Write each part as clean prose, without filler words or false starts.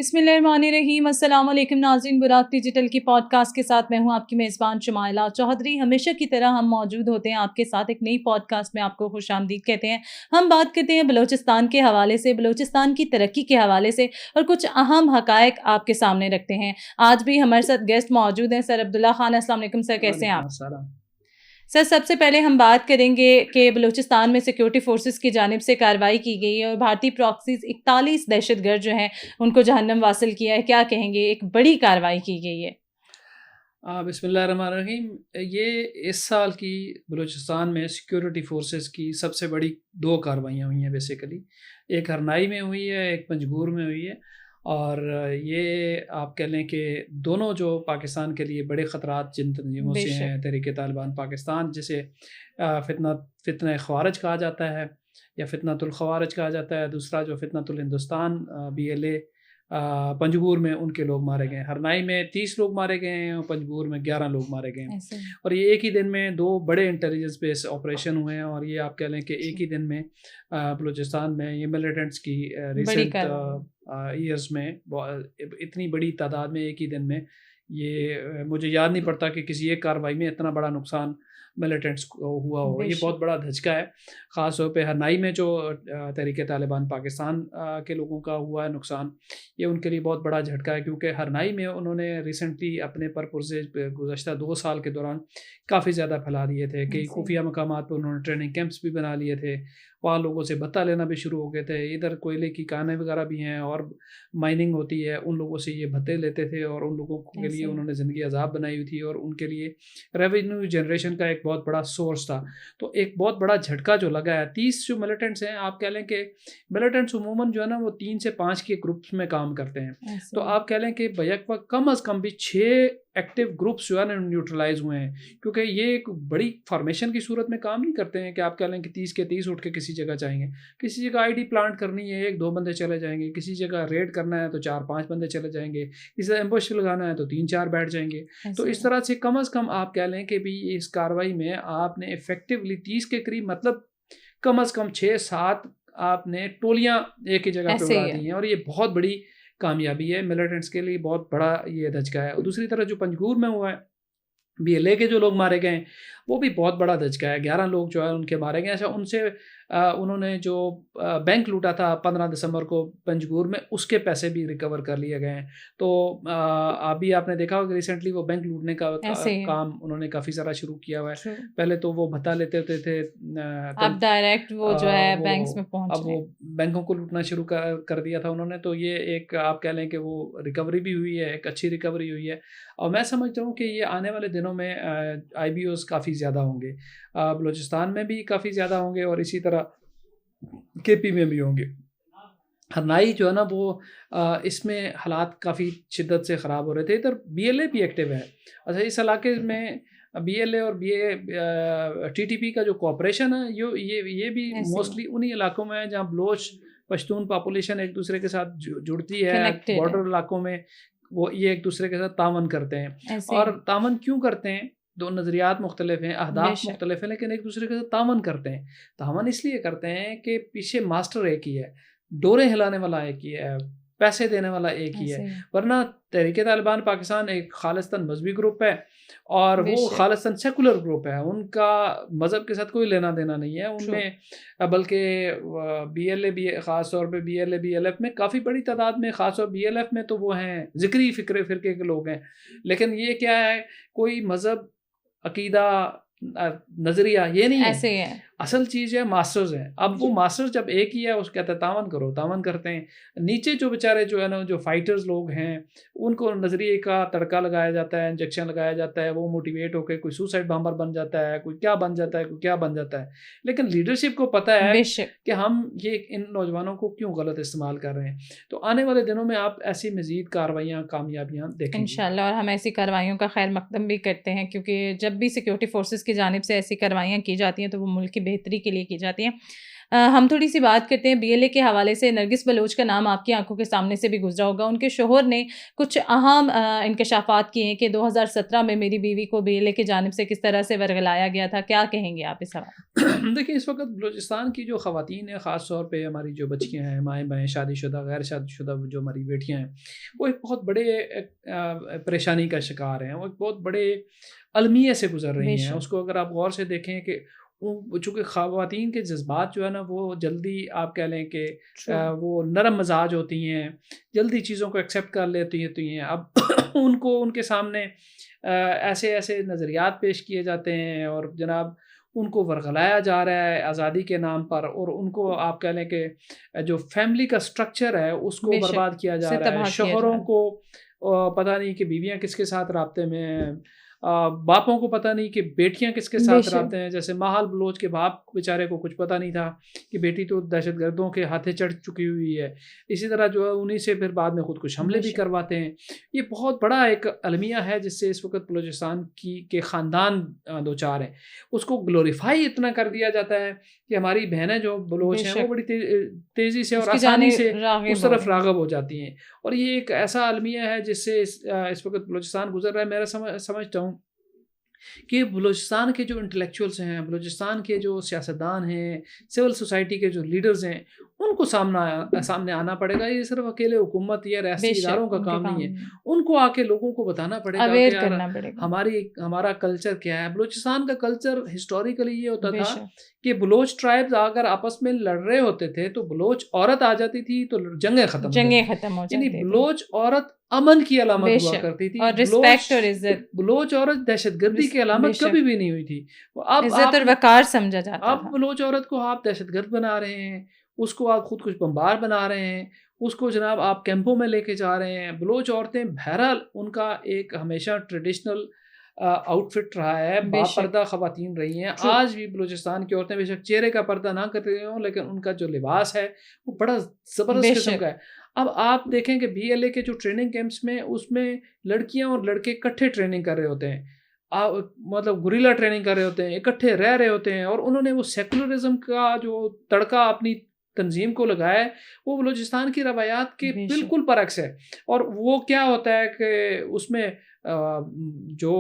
بسم اللہ الرحمن الرحیم۔ السلام علیکم ناظرین، براق ڈیجیٹل کی پوڈ کاسٹ کے ساتھ میں ہوں آپ کی میزبان شمائلہ چودھری۔ ہمیشہ کی طرح ہم موجود ہوتے ہیں آپ کے ساتھ ایک نئی پوڈ کاسٹ میں، آپ کو خوش آمدید کہتے ہیں۔ ہم بات کرتے ہیں بلوچستان کے حوالے سے، بلوچستان کی ترقی کے حوالے سے، اور کچھ اہم حقائق آپ کے سامنے رکھتے ہیں۔ آج بھی ہمارے ساتھ گیسٹ موجود ہیں سر عبداللہ خان۔ السلام علیکم سر، کیسے ہیں آپ؟ سر، سب سے پہلے ہم بات کریں گے کہ بلوچستان میں سیکیورٹی فورسز کی جانب سے کارروائی کی گئی ہے اور بھارتی پراکسیز 41 دہشت گرد جو ہیں ان کو جہنم واصل کیا ہے۔ کیا کہیں گے، ایک بڑی کارروائی کی گئی ہے؟ بسم اللہ الرحمن الرحیم۔ یہ اس سال کی بلوچستان میں سیکیورٹی فورسز کی سب سے بڑی 2 کارروائیاں ہوئی ہیں بیسیکلی۔ ایک ہرنائی میں ہوئی ہے، ایک پنجگور میں ہوئی ہے، اور یہ آپ کہہ لیں کہ دونوں جو پاکستان کے لیے بڑے خطرات جن تنظیموں سے ہیں، تحریک طالبان پاکستان جسے فتنہ خوارج کہا جاتا ہے یا فتنۃ الخوارج کہا جاتا ہے، دوسرا جو فتنۃ الہندوستان BLA، پنجگور میں ان کے لوگ مارے گئے۔ ہرنائی میں 30 لوگ مارے گئے ہیں اور پنجگور میں 11 لوگ مارے گئے ہیں، اور یہ ایک ہی دن میں 2 بڑے انٹیلیجنس بیس آپریشن ہوئے ہیں۔ اور یہ آپ کہہ لیں کہ ایک ہی دن میں بلوچستان میں یہ ملیٹنٹس کی ریسنٹ ایئرز میں اتنی بڑی تعداد میں ایک ہی دن میں، یہ مجھے یاد نہیں پڑتا کہ کسی ایک کارروائی میں اتنا بڑا نقصان ملیٹنٹس کو ہوا ہو۔ یہ بہت بڑا دھچکا ہے، خاص طور پہ ہرنائی میں جو تحریک طالبان پاکستان کے لوگوں کا ہوا ہے نقصان، یہ ان کے لیے بہت بڑا جھٹکا ہے، کیونکہ ہرنائی میں انہوں نے ریسنٹلی اپنے پرپرزے گزشتہ 2 سال کے دوران کافی زیادہ پھیلا دیے تھے کہ خفیہ مقامات پر انہوں نے ٹریننگ کیمپس بھی بنا لیے تھے، وہاں لوگوں سے بھتہ لینا بھی شروع ہو گئے تھے۔ ادھر کوئلے کی کانیں وغیرہ بھی ہیں اور مائننگ ہوتی ہے، ان لوگوں سے یہ بھتے لیتے تھے اور ان لوگوں کے لیے انہوں نے زندگی عذاب بنائی ہوئی تھی، اور ان کے لیے ریونیو جنریشن کا ایک بہت بڑا سورس تھا۔ تو ایک بہت بڑا جھٹکا جو لگا ہے۔ 30 جو ملیٹنٹس ہیں، آپ کہہ لیں کہ ملیٹنٹس عموماً جو ہے نا وہ 3 سے 5 کے گروپس میں کام کرتے ہیں، تو آپ کہہ لیں کہ بیک وقت کم از کم بھی 6 ایکٹیو گروپس جو ہے نا نیوٹرلائز ہوئے ہیں، کیونکہ یہ ایک بڑی فارمیشن کی صورت میں کام نہیں کرتے ہیں کہ آپ کہہ لیں کہ 30 کے 30 اٹھ کے کسی جگہ جائیں گے۔ کسی جگہ ID پلانٹ کرنی ہے 1-2 بندے چلے جائیں گے، کسی جگہ ریڈ کرنا ہے تو 4-5 بندے چلے جائیں گے، کسی جگہ ایمبوش لگانا ہے تو 3-4 بیٹھ جائیں گے۔ تو اس طرح سے کم از کم آپ کہہ لیں کہ بھی اس کارروائی میں آپ نے افیکٹولی 30 کے قریب، مطلب کم از کم 6-7 آپ نے ٹولیاں ایک ہی جگہ پہ اڑا دی ہیں، اور یہ بہت بڑی کامیابی ہے ملیٹنٹس کے لیے، بہت بڑا یہ دھچکا ہے۔ اور دوسری طرف جو پنجگور میں ہوا ہے، BLA کے جو لوگ مارے گئے ہیں وہ بھی بہت بڑا دھچکا ہے۔ 11 لوگ جو ہے ان کے مارے گئے۔ ان سے انہوں نے جو بینک لوٹا تھا 15 دسمبر کو پنجگور میں، اس کے پیسے بھی ریکور کر لیے گئے ہیں۔ تو ابھی آپ نے دیکھا ہوگا ریسنٹلی وہ بینک لوٹنے کا کام انہوں نے کافی سارا شروع کیا ہوا ہے۔ پہلے تو وہ بھتہ لیتے ہوتے تھے، اب ڈائریکٹ وہ جو ہے بینکس میں پہنچ اب وہ بینکوں کو لوٹنا شروع کر دیا تھا انہوں نے۔ تو یہ ایک آپ کہہ لیں کہ وہ ریکوری بھی ہوئی ہے، ایک اچھی ریکوری ہوئی ہے، اور میں سمجھتا ہوں کہ یہ آنے والے دنوں میں IBOs کافی زیادہ ہوں گے، بلوچستان میں بھی کافی زیادہ ہوں گے، اور اسی طرح KP میں بھی ہوں گے۔ ہرنائی جو ہے نا وہ اس میں حالات کافی شدت سے خراب ہو رہے تھے۔ ادھر BLA بھی ایکٹیو ہے۔ اچھا، اس علاقے میں BLA اور TTP کا جو کوآپریشن ہے یہ بھی موسٹلی انہی علاقوں میں ہے جہاں بلوچ پشتون پاپولیشن ایک دوسرے کے ساتھ جڑتی ہے۔ بارڈر علاقوں میں وہ یہ ایک دوسرے کے ساتھ تعاون کرتے ہیں، اور تعاون کیوں کرتے ہیں؟ 2 نظریات مختلف ہیں، اہداف مختلف ہیں، لیکن ایک دوسرے کے ساتھ تعاون کرتے ہیں۔ تعاون اس لیے کرتے ہیں کہ پیچھے ماسٹر ایک ہی ہے، ڈورے ہلانے والا ایک ہی ہے، پیسے دینے والا ایک ہی ہے۔ ورنہ تحریک طالبان پاکستان ایک خالصتاً مذہبی گروپ ہے، اور وہ خالصتاً سیکولر گروپ ہے، ان کا مذہب کے ساتھ کوئی لینا دینا نہیں ہے ان میں، بلکہ BLA خاص طور پہ BLA BLF میں کافی بڑی تعداد میں، خاص طور BLF میں تو وہ ہیں ذکری فرقے کے لوگ ہیں، لیکن یہ کیا ہے، کوئی مذہب، عقیدہ، نظریہ یہ نہیں ہے، اصل چیز ہے ماسٹرز ہیں۔ اب وہ ماسٹرز جب ایک ہی ہے، اس کہتے ہیں تعاون کرو، تعاون کرتے ہیں۔ نیچے جو بیچارے جو ہے نا جو فائٹرز لوگ ہیں، ان کو نظریے کا تڑکا لگایا جاتا ہے، انجیکشن لگایا جاتا ہے، وہ موٹیویٹ ہو کے کوئی سوسائڈ بامبر بن جاتا ہے، کوئی کیا بن جاتا ہے، کوئی کیا بن جاتا ہے۔ لیکن لیڈرشپ کو پتہ ہے کہ ہم یہ ان نوجوانوں کو کیوں غلط استعمال کر رہے ہیں۔ تو آنے والے دنوں میں آپ ایسی مزید کارروائیاں، کامیابیاں دیکھیں گے انشاءاللہ، اور ہم ایسی کارروائیوں کا خیر مقدم بھی کرتے ہیں، کیونکہ جب بھی سیکیورٹی فورسز کی جانب سے ایسی کارروائیاں کی جاتی ہیں تو وہ ملک کی بہتری کے لیے کی جاتی ہیں. ہم تھوڑی سی بات کرتے ہیں BLA کے حوالے سے. نرگس بلوچ کا نام آپ کی آنکھوں کے سامنے سے بھی گزرا ہوگا. ان کے شوہر نے کچھ اہم انکشافات کیے ہیں کہ 2017 میں میری بیوی کو BLA کی جانب سے کس طرح سے ورغلایا گیا تھا. کیا کہیں گے آپ اس حوالے؟ دیکھیں اس وقت بلوچستان کی جو خواتین ہیں، خاص طور پہ ہماری جو بچیاں ہیں، مائیں بہن، شادی شدہ، غیر شادی شدہ جو ہماری بیٹیاں ہیں، وہ ایک بہت بڑے پریشانی کا شکار ہیں. وہ ایک بہت بڑے المیے سے گزر رہی ہیں. اس کو اگر آپ غور سے دیکھیں کہ چونکہ خواتین کے جذبات جو ہے نا وہ جلدی آپ کہہ لیں کہ وہ نرم مزاج ہوتی ہیں، جلدی چیزوں کو ایکسیپٹ کر لیتی ہیں. اب ان کے سامنے ایسے نظریات پیش کیے جاتے ہیں اور جناب ان کو ورغلایا جا رہا ہے آزادی کے نام پر، اور ان کو آپ کہہ لیں کہ جو فیملی کا سٹرکچر ہے اس کو برباد کیا جا رہا ہے. شوہروں کو پتہ نہیں کہ بیویاں کس کے ساتھ رابطے میں ہیں، باپوں کو پتہ نہیں کہ بیٹیاں کس کے ساتھ رابطے ہیں. جیسے ماحل بلوچ کے باپ بیچارے کو کچھ پتہ نہیں تھا کہ بیٹی تو دہشت گردوں کے ہاتھے چڑھ چکی ہوئی ہے. اسی طرح جو ہے انہیں سے پھر بعد میں خود کچھ حملے بھی کرواتے ہیں. یہ بہت بڑا ایک المیہ ہے جس سے اس وقت بلوچستان کے خاندان دو چار ہیں. اس کو گلوریفائی اتنا کر دیا جاتا ہے کہ ہماری بہنیں جو بلوچ ہیں وہ بڑی تیزی سے اور آسانی سے اس طرف راغب ہو جاتی ہیں. اور یہ ایک ایسا المیہ ہے جس سے اس وقت بلوچستان گزر رہا ہے. میرا سمجھتا ہوں کہ بلوچستان کے جو انٹلیکچوئلس ہیں، بلوچستان کے جو سیاستدان ہیں، سول سوسائٹی کے جو لیڈرز ہیں، ان کو سامنے آنا پڑے گا. یہ صرف اکیلے حکومت یا ریاستی اداروں کا کام نہیں ہے. ان کو آ کے لوگوں کو بتانا پڑے گا کہ ہمارا کلچر کیا ہے. بلوچستان کا کلچر ہسٹوریکلی یہ ہوتا تھا کہ بلوچ ٹرائبز اگر آپس میں لڑ رہے ہوتے تھے تو بلوچ عورت آ جاتی تھی تو جنگیں ختم ہو جاتی. یعنی بلوچ عورت امن کی علامت ہوا کرتی تھی، اور رسپیکٹ اور عزت. بلوچ عورت دہشت گردی کی علامت کبھی بھی نہیں ہوئی تھی. عزت اور وقار سمجھا جاتا تھا. اب بلوچ عورت کو آپ دہشت گرد بنا رہے ہیں، اس کو آپ خود کچھ بمبار بنا رہے ہیں، اس کو جناب آپ کیمپوں میں لے کے جا رہے ہیں. بلوچ عورتیں بہرحال ان کا ایک ہمیشہ ٹریڈیشنل آؤٹ فٹ رہا ہے، با پردہ خواتین رہی ہیں. آج بھی بلوچستان کی عورتیں بے شک چہرے کا پردہ نہ کر رہی ہوں، لیکن ان کا جو لباس ہے وہ بڑا زبردست قسم کا ہے. اب آپ دیکھیں کہ BLA کے جو ٹریننگ کیمپس میں اس میں لڑکیاں اور لڑکے اکٹھے ٹریننگ کر رہے ہوتے ہیں، مطلب گوریلا ٹریننگ کر رہے ہوتے ہیں، اکٹھے رہ رہے ہوتے ہیں. اور انہوں نے وہ سیکولرزم کا جو تڑکا اپنی تنظیم کو لگایا ہے وہ بلوچستان کی روایات کے بالکل برعکس ہے. اور وہ کیا ہوتا ہے کہ اس میں جو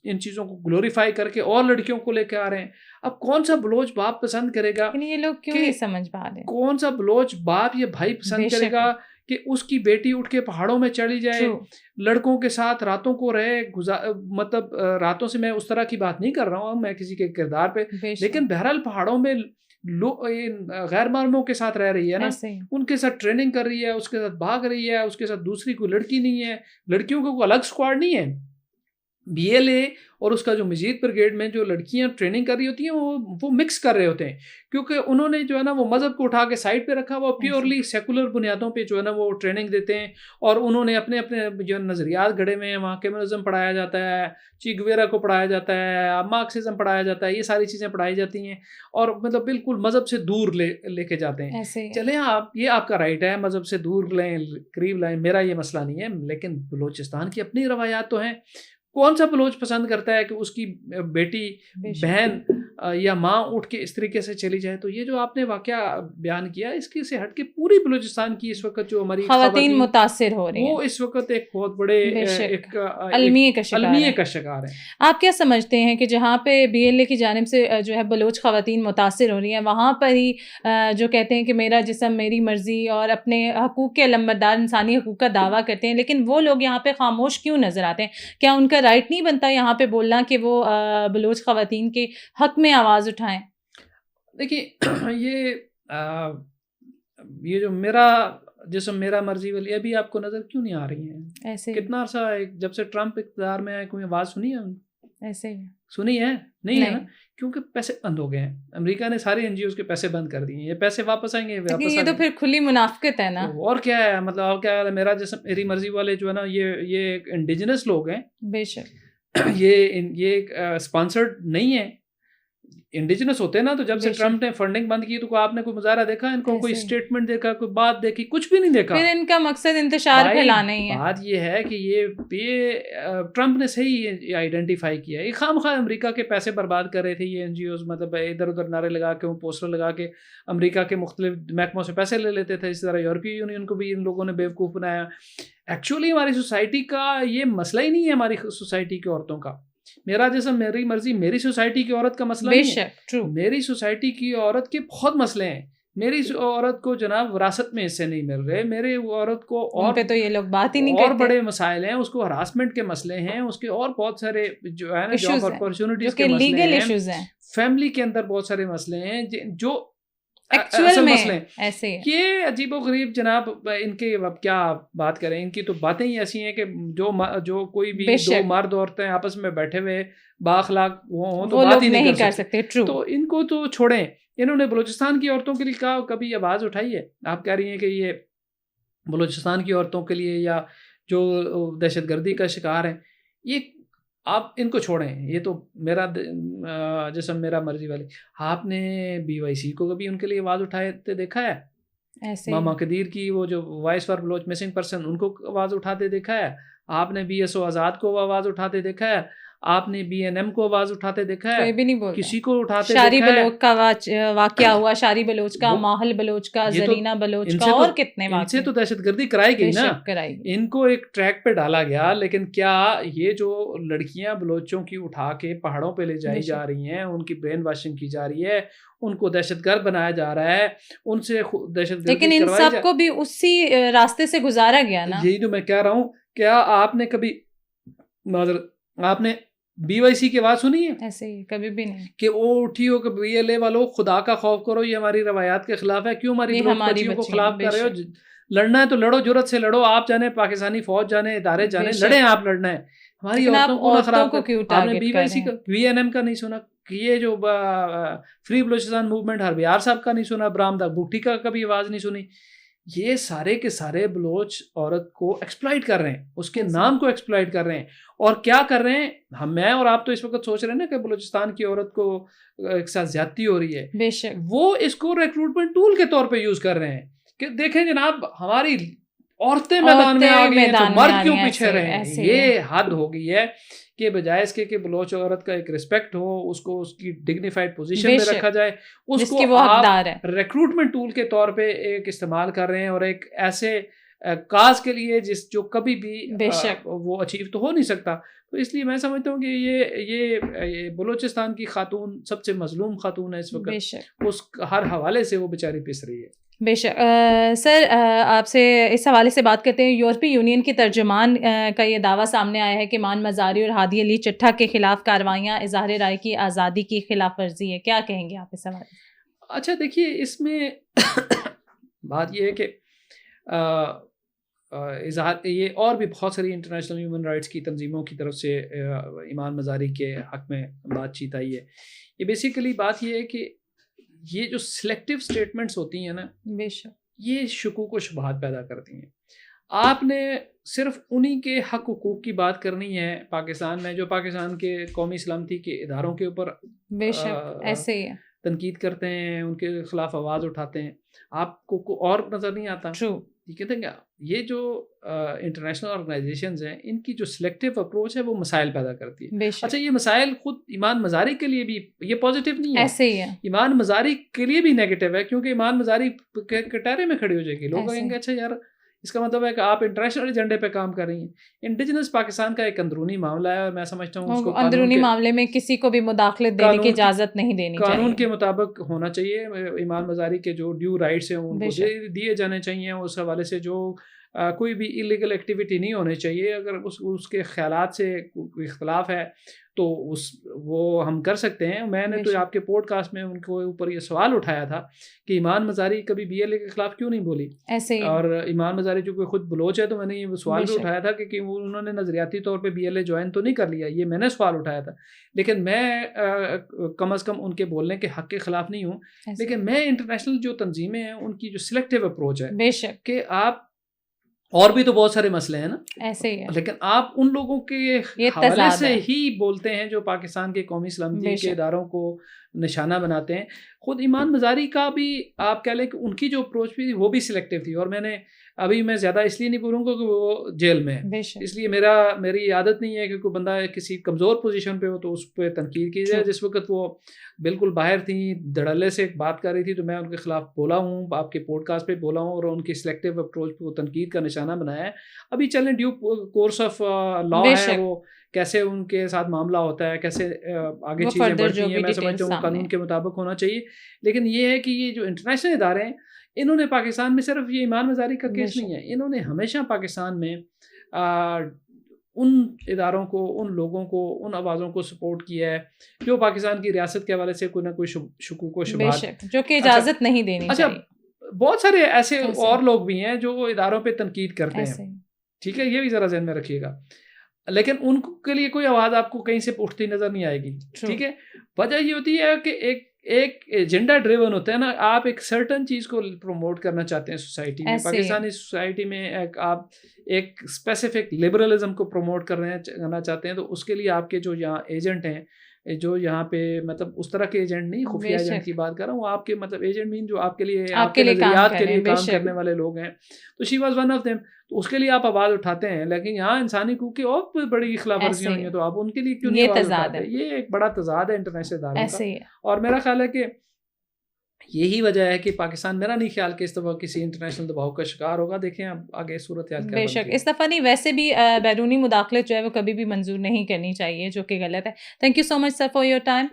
ان چیزوں کو گلوریفائی کر کے اور لڑکیوں کو لے کے آ رہے ہیں. اب کون سا بلوچ باپ پسند کرے گا، یہ لوگ کیوں نہیں سمجھ پا رہے، کون سا بلوچ باپ یہ بھائی پسند کرے گا کہ اس کی بیٹی اٹھ کے پہاڑوں میں چڑھی جائے، لڑکوں کے ساتھ راتوں کو رہے، مطلب راتوں سے میں اس طرح کی بات نہیں کر رہا ہوں میں کسی کے کردار پہ، لیکن بہرحال پہاڑوں میں غیر محرموں کے ساتھ رہ رہی ہے نا، ان کے ساتھ ٹریننگ کر رہی ہے، اس کے ساتھ بھاگ رہی ہے، اس کے ساتھ دوسری کوئی لڑکی نہیں ہے، لڑکیوں کا کوئی الگ اسکواڈ نہیں ہے. BLA اور اس کا جو مزید بریگیڈ میں جو لڑکیاں ٹریننگ کر رہی ہوتی ہیں وہ مکس کر رہے ہوتے ہیں، کیونکہ انہوں نے جو ہے نا وہ مذہب کو اٹھا کے سائڈ پہ رکھا، وہ پیورلی سیکولر بنیادوں پہ جو ہے نا وہ ٹریننگ دیتے ہیں. اور انہوں نے اپنے جو نظریات گھڑے ہوئے ہیں، وہاں کمیونزم پڑھایا جاتا ہے، چی گویرا کو پڑھایا جاتا ہے، مارکسزم پڑھایا جاتا ہے، یہ ساری چیزیں پڑھائی جاتی ہیں اور مطلب بالکل مذہب سے دور لے کے جاتے ہیں. چلیں یہ آپ کا رائٹ ہے، مذہب سے دور لیں قریب لائیں، میرا یہ مسئلہ نہیں ہے، لیکن بلوچستان کی اپنی روایات تو ہیں. کون سا بلوچ پسند کرتا ہے کہ اس کی بیٹی بہن یا ماں اٹھ کے اس طریقے سے چلی جائے؟ تو یہ جو آپ نے واقعہ بیان کیا اس کی سے ہٹ کے پوری بلوچستان کی اس وقت جو ہماری خواتین متاثر ہو رہی ہیں، وہ اس وقت ایک بہت بڑے المیے کا شکار ہیں. آپ کیا سمجھتے ہیں کہ جہاں پہ BLA کی جانب سے جو ہے بلوچ خواتین متاثر ہو رہی ہیں، وہاں پر ہی جو کہتے ہیں کہ میرا جسم میری مرضی اور اپنے حقوق کے علمبردار انسانی حقوق کا دعویٰ کرتے ہیں، لیکن وہ لوگ یہاں پہ خاموش کیوں نظر آتے ہیں؟ کیا ان کا رائٹ نہیں بنتا یہاں پہ بولنا کہ وہ بلوچ خواتین کے حق میں آواز اٹھائیں؟ دیکھیے یہ جو میرا جسم میرا مرضی والی ابھی آپ کو نظر کیوں نہیں آ رہی ہیں؟ ایسے کتنا عرصہ جب سے ٹرمپ اقتدار میں آئے کوئی آواز سنی ہے؟ ایسے ہی سنی ہے نہیں ہے نا، کیونکہ پیسے بند ہو گئے ہیں. امریکہ نے سارے NGOs کے پیسے بند کر دیے ہیں، یہ پیسے واپس آئیں گے. یہ تو پھر کھلی منافقت ہے نا. اور کیا ہے، مطلب آپ کیا ہے، میرا جسم میری مرضی والے جو ہے نا یہ انڈیجنس لوگ ہیں، بے شک یہ اسپانسرڈ نہیں ہے. انڈیجنس ہوتے ہیں نا, تو جب سے بے شک. ٹرمپ نے فنڈنگ بند کی تو آپ نے کوئی مظاہرہ دیکھا ان کو, کوئی ایسے. اسٹیٹمنٹ دیکھا, کوئی بات دیکھی, کچھ بھی نہیں دیکھا. پھر ان کا مقصد انتشار بھائی پھیلانا ہی ہے. بات یہ ہے کہ یہ ٹرمپ نے صحیح آئیڈینٹیفائی کیا ہے, یہ خام خواہ امریکہ کے پیسے برباد کر رہے تھے یہ NGOs, مطلب ادھر ادھر نعرے لگا کے, پوسٹر لگا کے امریکہ کے مختلف محکموں سے پیسے لے لیتے تھے. اس طرح یورپی یونین کو بھی ان لوگوں نے بیوقوف بنایا. ایکچولی ہماری سوسائٹی کا یہ مسئلہ ہی نہیں ہے, ہماری سوسائٹی کی عورتوں کا. میرا جسم میری مرضی, میری سوسائٹی کی عورت کا مسئلہ نہیں ہے. میری سوسائٹی کی عورت کے بہت مسئلے ہیں. میری عورت کو جناب وراثت میں حصے نہیں مل رہے, میرے عورت کو اور پہ تو یہ لوگ بات ہی نہیں اور کرتے. بڑے مسائل ہیں, اس کو ہراسمنٹ کے مسئلے ہیں, اس کے اور بہت سارے جو ہے نا جاب اپرچونٹیز کے مسئلے ہیں, فیملی کے اندر بہت سارے مسئلے ہیں جو ایکچوئل میں ایسے ہیں. یہ عجیب و غریب جناب, ان کے اب کیا بات کریں, ان کی تو باتیں ہی ایسی ہیں کہ جو کوئی بھی دو مرد عورتیں آپس میں بیٹھے ہوئے بااخلاق ہوں تو بات ہی نہیں کر سکتے. تو ان کو تو چھوڑیں. انہوں نے بلوچستان کی عورتوں کے لیے کہا, کبھی آواز اٹھائی ہے؟ آپ کہہ رہی ہیں کہ یہ بلوچستان کی عورتوں کے لیے یا جو دہشت گردی کا شکار ہیں, یہ آپ ان کو چھوڑیں, یہ تو میرا جسم میرا مرضی والی. آپ نے BYC کو کبھی ان کے لیے آواز اٹھائے دیکھا ہے؟ ماما قدیر کی وہ جو voice for Baloch missing person, ان کو آواز اٹھاتے دیکھا ہے؟ آپ نے BSO آزاد کو آواز اٹھاتے دیکھا ہے؟ آپ نے BNM کو آواز اٹھاتے دیکھا ہے؟ کوئی بھی نہیں بولتا. کسی کو اٹھاتے شاری بلوچ کا واقعہ ہوا, شاری بلوچ کا, ماحل بلوچ کا, زرینہ بلوچ کا, اور کتنے واقعے. ان سے تو دہشت گردی کرائی گئی نا, ان کو ایک ٹریک پہ ڈالا گیا. لیکن کیا یہ جو لڑکیاں بلوچوں کی اٹھا کے پہاڑوں پہ لے جائی جا رہی ہیں, ان کی برین واشنگ کی جا رہی ہے, ان کو دہشت گرد بنایا جا رہا ہے, ان سے دہشت گردی, لیکن ان سب کو بھی اسی راستے سے گزارا گیا نا. یہی تو میں کہہ رہا ہوں. کیا آپ نے کبھی آپ نے BYC کی آواز سنی ہے؟ ایسے ہی کبھی بھی نہیں کہ وہ اٹھی ہو کہ BLA والوں خدا کا خوف کرو, یہ ہماری روایات کے خلاف ہے, کیوں ہماری بچیوں کو خلاف کر رہے ہو؟ لڑنا ہے تو لڑو, جرت سے لڑو. آپ جانے پاکستانی فوج جانے, ادارے جانے, لڑیں, آپ لڑنا ہے. ہماری عورتوں کو نہ خراب کر. آپ نے BYC کا VNM کا نہیں سنا؟ یہ جو فری بلوچستان موومنٹ ہربیار صاحب کا نہیں سنا؟ برآمدہ بھٹی کا کبھی آواز نہیں سنی؟ یہ سارے کے سارے بلوچ عورت کو ایکسپلائٹ کر رہے ہیں, اس کے نام کو ایکسپلائٹ کر رہے ہیں. اور کیا کر رہے ہیں, میں اور آپ تو اس وقت سوچ رہے ہیں نا کہ بلوچستان کی عورت کو ایک ساتھ زیادتی ہو رہی ہے. بے شک وہ اس کو ریکروٹمنٹ ٹول کے طور پہ یوز کر رہے ہیں کہ دیکھیں جناب ہماری عورتیں میدان میں آ گئی ہیں تو مرد کیوں پیچھے رہے ہیں. یہ حد ہو گئی ہے کہ بجائے اس کے کہ بلوچ عورت کا ایک رسپیکٹ ہو, اس کو اس کی ڈگنیفائڈ پوزیشن میں رکھا جائے, اس کو آپ ریکروٹمنٹ ٹول کے طور پہ ایک استعمال کر رہے ہیں, اور ایک ایسے کاز کے لیے جو کبھی بھی وہ اچیو تو ہو نہیں سکتا. تو اس لیے میں سمجھتا ہوں کہ یہ بلوچستان کی خاتون سب سے مظلوم خاتون ہے اس وقت. اس ہر حوالے سے وہ بیچاری پس رہی ہے. بے شک. سر آپ سے اس حوالے سے بات کرتے ہیں. یورپی یونین کی ترجمان کا یہ دعویٰ سامنے آیا ہے کہ مان مزاری اور ہادی علی چٹھا کے خلاف کارروائیاں اظہار رائے کی آزادی کی خلاف ورزی ہے. کیا کہیں گے آپ اس حوالے سے؟ اچھا دیکھیے, اس میں بات یہ ہے کہ یہ اور بھی بہت ساری انٹرنیشنل ہیومن رائٹس کی تنظیموں کی طرف سے ایمان مزاری کے حق میں بات چیت آئی ہے. یہ بیسیکلی بات یہ ہے کہ یہ جو سلیکٹیو سٹیٹمنٹس ہوتی ہیں نا, بے شک یہ شکوک و شبہات پیدا کرتی ہیں. آپ نے صرف انہی کے حق حقوق کی بات کرنی ہے پاکستان میں جو پاکستان کے قومی سلامتی کے اداروں کے اوپر بے شک ایسے ہی تنقید کرتے ہیں, ان کے خلاف آواز اٹھاتے ہیں. آپ کو اور نظر نہیں آتا. یہ کہتے ہیں کہ یہ جو انٹرنیشنل آرگنائزیشنز ہیں, ان کی جو سلیکٹیو اپروچ ہے وہ مسائل پیدا کرتی ہے. اچھا, یہ مسائل خود ایمان مزاری کے لیے بھی یہ پازیٹیو نہیں ہے, ایسے ہی ہے. ایمان مزاری کے لیے بھی نیگیٹو ہے, کیونکہ ایمان مزاری کٹہرے میں کھڑی ہو جائے گی. لوگ کہیں گے اچھا یار, اس کا مطلب ہے کہ آپ انٹرنیشنل ایجنڈے پہ کام کر رہی ہیں. انڈیجنس پاکستان کا ایک اندرونی معاملہ ہے, اور میں سمجھتا ہوں اس کو اندرونی معاملے میں کسی کو بھی مداخلت دینے کی اجازت نہیں دینی چاہیے. قانون کے مطابق ہونا چاہیے. ایمان مزاری کے جو ڈیو رائٹس ہیں ان کو دیے جانے چاہیے. اس حوالے سے جو کوئی بھی انلیگل ایکٹیویٹی نہیں ہونی چاہیے. اگر اس کے خیالات سے اختلاف ہے تو وہ ہم کر سکتے ہیں. میں نے تو آپ کے پوڈ کاسٹ میں ان کو اوپر یہ سوال اٹھایا تھا کہ ایمان مزاری کبھی BLA کے خلاف کیوں نہیں بولی ایسے, اور ایمان مزاری جو کوئی خود بلوچ ہے تو میں نے یہ سوال بھی اٹھایا تھا کہ انہوں نے نظریاتی طور پہ BLA جوائن تو نہیں کر لیا. یہ میں نے سوال اٹھایا تھا, لیکن میں کم از کم ان کے بولنے کے حق کے خلاف نہیں ہوں. لیکن میں انٹرنیشنل جو تنظیمیں ہیں ان کی جو سلیکٹیو اپروچ ہے کہ آپ اور بھی تو بہت سارے مسئلے ہیں نا ایسے ہی ہے. لیکن آپ ان لوگوں کے یہ حوالے تضاد سے ہے. ہی بولتے ہیں جو پاکستان کے قومی سلامتی بے کے شک. اداروں کو نشانہ بناتے ہیں. خود ایمان مزاری کا بھی آپ کہہ لیں کہ ان کی جو اپروچ بھی تھی وہ بھی سلیکٹیو تھی. اور ابھی میں زیادہ اس لیے نہیں بولوں گا کہ وہ جیل میں ہے, بے شک. اس لیے میری عادت نہیں ہے کہ کوئی بندہ کسی کمزور پوزیشن پہ ہو تو اس پہ تنقید کی جائے. جس وقت وہ بالکل باہر تھیں, دھڑلے سے بات کر رہی تھی, تو میں ان کے خلاف بولا ہوں, آپ کے پوڈ کاسٹ پہ بولا ہوں, اور ان کی سلیکٹیو اپروچ پہ تنقید کا نشانہ بنایا ہے. ابھی چلیں ڈیو کورس آف لا ہے, وہ کیسے ان کے ساتھ معاملہ ہوتا ہے, کیسے آگے چیزیں بڑھتی ہیں, میں سمجھتا ہوں قانون کے مطابق ہونا چاہیے. لیکن یہ ہے کہ یہ جو انٹرنیشنل ادارے ہیں, انہوں نے پاکستان میں صرف یہ ایمان مزاری کا کیس نہیں ہے, انہوں نے ہمیشہ پاکستان میں ان اداروں کو, ان لوگوں کو, ان آوازوں کو سپورٹ کیا ہے جو پاکستان کی ریاست کے حوالے سے کوئی نہ کوئی شکوک و شبہات, جو کہ اجازت نہیں دینی چاہیے. بہت سارے ایسے اور لوگ بھی ہیں جو اداروں پہ تنقید کرتے ہیں, ٹھیک ہے, یہ بھی ذرا ذہن میں رکھیے گا. لیکن ان کے لیے کوئی آواز آپ کو کہیں سے اٹھتی نظر نہیں آئے گی, ٹھیک ہے. وجہ یہ ہوتی ہے کہ ایک ایجنڈا ڈریون ہوتا ہے نا, آپ ایک سرٹن چیز کو پروموٹ کرنا چاہتے ہیں سوسائٹی میں, پاکستانی سوسائٹی میں آپ ایک اسپیسیفک لبرلزم کو پروموٹ کرنا چاہتے ہیں, تو اس کے لیے آپ کے جو یہاں ایجنٹ ہیں, جو یہاں پہ مطلب اس طرح کے ایجنٹ نہیں, خفیہ ایجنٹ کی بات کر رہا ہوں, آپ کے مطلب ایجنٹ مین جو آپ کے لیے آپ کے نظریات کے لیے کام کرنے والے لوگ ہیں, تو she was one of them. تو اس کے لیے آپ آواز اٹھاتے ہیں. لیکن یہاں انسانی حقوق کی اور بڑی خلاف ورزیاں ہوئی ہیں, تو آپ ان کے لیے کیوں نہیں آواز اٹھاتے؟ یہ ایک بڑا تضاد ہے انٹرنیشنل اداروں کا. اور میرا خیال ہے کہ یہی وجہ ہے کہ پاکستان, میرا نہیں خیال کہ اس دفعہ کسی انٹرنیشنل دباؤ کا شکار ہوگا. دیکھیں اب آگے صورتحال کیا بے شک. اس دفعہ نہیں, ویسے بھی بیرونی مداخلت جو ہے وہ کبھی بھی منظور نہیں کرنی چاہیے, جو کہ غلط ہے. Thank you so much sir for your time.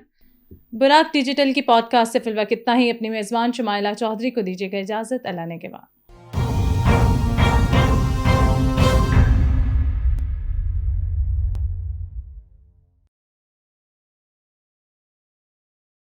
Buraq digital کی پوڈ کاسٹ سے فی الوقت اتنا ہی. اپنی میزبان شمائلہ چودھری کو دیجیے گا اجازت. اللہ نے کے بعد.